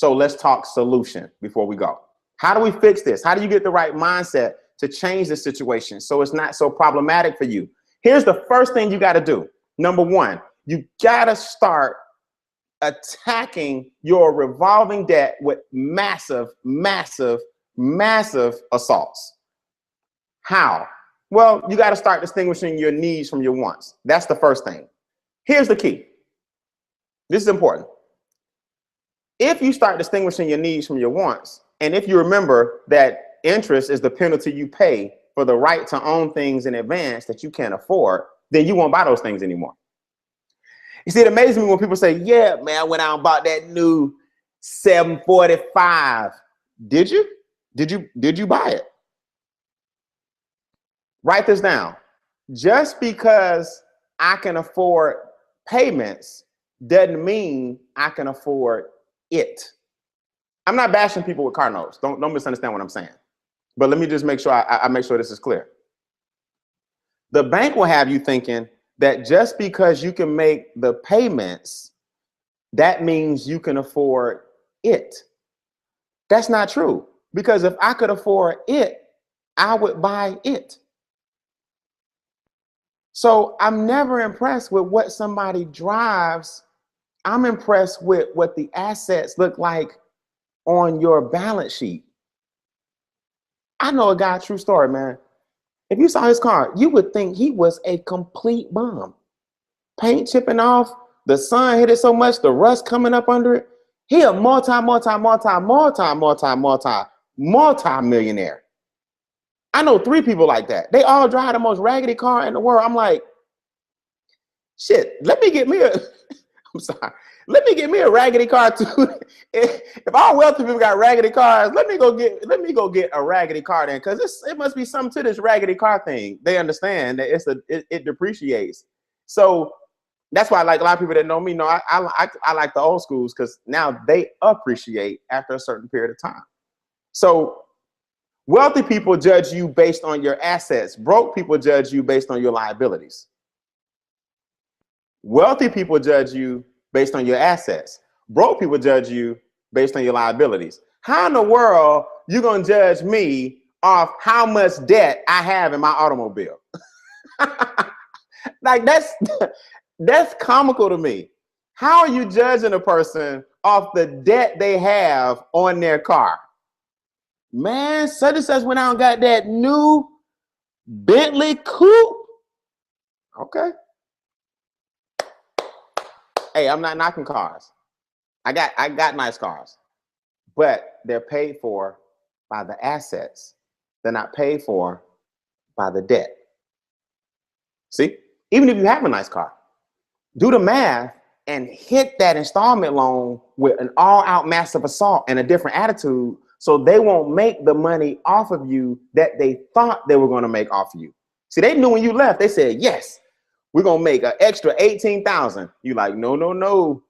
So let's talk solution before we go. How do we fix this? How do you get the right mindset to change the situation so it's not so problematic for you? Here's the first thing you got to do. Number one, you got to start attacking your revolving debt with massive, massive, massive assaults. How? Well, you got to start distinguishing your needs from your wants. That's the first thing. Here's the key. This is important. If you start distinguishing your needs from your wants, and if you remember that interest is the penalty you pay for the right to own things in advance that you can't afford, then you won't buy those things anymore. You see, it amazes me when people say, yeah, man, I went out and bought that new 745. Did you? Did you buy it? Write this down. Just because I can afford payments doesn't mean I can afford it. I'm not bashing people with car notes. Don't misunderstand what I'm saying. But let me just make sure I make sure this is clear. The bank will have you thinking that just because you can make the payments, that means you can afford it. That's not true. Because if I could afford it, I would buy it. So I'm never impressed with what somebody drives. I'm impressed with what the assets look like on your balance sheet. I know a guy, true story, man. If you saw his car, you would think he was a complete bum. Paint chipping off, the sun hit it so much, the rust coming up under it. He a multi-millionaire. I know 3 people like that. They all drive the most raggedy car in the world. I'm like, shit, let me get me a, I'm sorry. Let me get me a raggedy car too. If all wealthy people got raggedy cars, let me go get a raggedy car then, because it must be something to this raggedy car thing. They understand that it depreciates. So that's why, like a lot of people that know me know I like the old schools, because now they appreciate after a certain period of time. So wealthy people judge you based on your assets. Broke people judge you based on your liabilities. Wealthy people judge you based on your assets. Broke people judge you based on your liabilities. How in the world you gonna judge me off how much debt I have in my automobile? Like that's comical to me. How are you judging a person off the debt they have on their car? Man, such and such went out and got that new Bentley coupe. Okay. Hey, I'm not knocking cars. I got nice cars, but they're paid for by the assets. They're not paid for by the debt. See, even if you have a nice car, do the math and hit that installment loan with an all-out massive assault and a different attitude, so they won't make the money off of you that they thought they were going to make off of you. See, they knew when you left, they said, yes, we're going to make an extra 18,000. You like, no, no, no.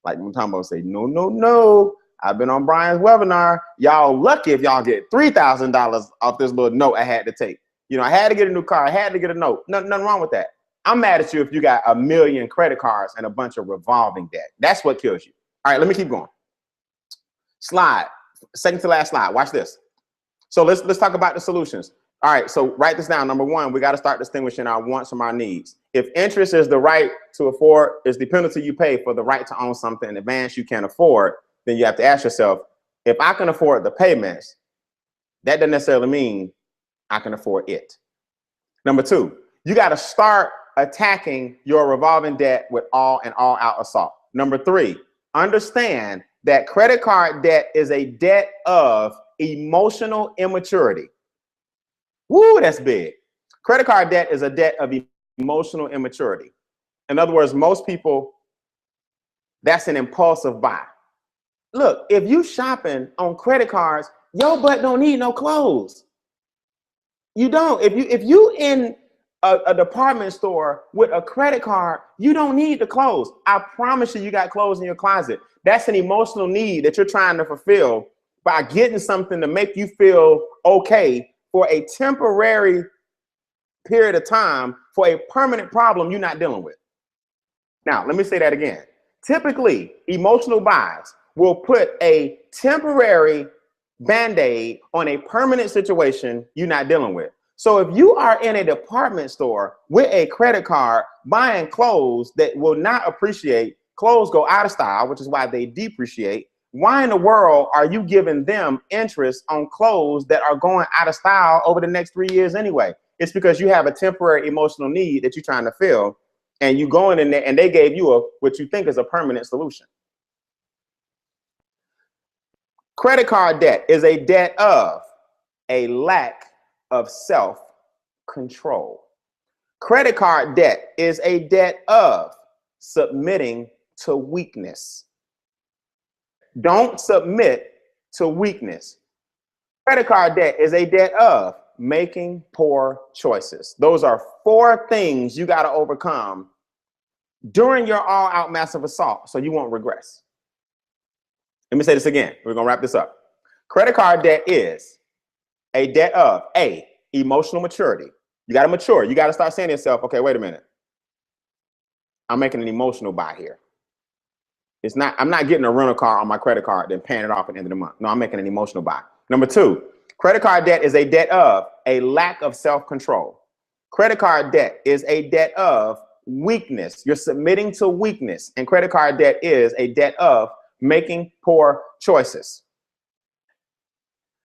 Like Mutombo say, no, no, no. I've been on Brian's webinar. Y'all lucky if y'all get $3,000 off this little note I had to take. You know, I had to get a new car. I had to get a note. Nothing wrong with that. I'm mad at you if you got 1 million credit cards and a bunch of revolving debt. That's what kills you. All right, let me keep going. Slide. Second to last slide. Watch this. So let's talk about the solutions. All right, so write this down. Number one, we got to start distinguishing our wants from our needs. If interest is the right to afford, is the penalty you pay for the right to own something in advance you can't afford, then you have to ask yourself, if I can afford the payments, that doesn't necessarily mean I can afford it. Number two, you got to start attacking your revolving debt with all out assault. Number three, understand that credit card debt is a debt of emotional immaturity. Woo, that's big. Credit card debt is a debt of emotional immaturity. In other words, most people, that's an impulsive buy. Look, if you shopping on credit cards, your butt don't need no clothes. You don't. If you in a department store with a credit card, you don't need the clothes. I promise you got clothes in your closet. That's an emotional need that you're trying to fulfill by getting something to make you feel okay for a temporary period of time for a permanent problem you're not dealing with. Now, let me say that again. Typically, emotional buys, will put a temporary Band-Aid on a permanent situation you're not dealing with. So if you are in a department store with a credit card buying clothes that will not appreciate, clothes go out of style, which is why they depreciate. Why in the world are you giving them interest on clothes that are going out of style over the next 3 years anyway? It's because you have a temporary emotional need that you're trying to fill, and you go in there and they gave you what you think is a permanent solution. Credit card debt is a debt of a lack of self-control. Credit card debt is a debt of submitting to weakness. Don't submit to weakness. Credit card debt is a debt of making poor choices. Those are 4 things you got to overcome during your all-out massive assault so you won't regress. Let me say this again. We're going to wrap this up. Credit card debt is a debt of A, emotional maturity. You got to mature. You got to start saying to yourself, okay, wait a minute. I'm making an emotional buy here. I'm not getting a rental car on my credit card, then paying it off at the end of the month. No, I'm making an emotional buy. Number 2, credit card debt is a debt of a lack of self-control. Credit card debt is a debt of weakness. You're submitting to weakness. And credit card debt is a debt of making poor choices.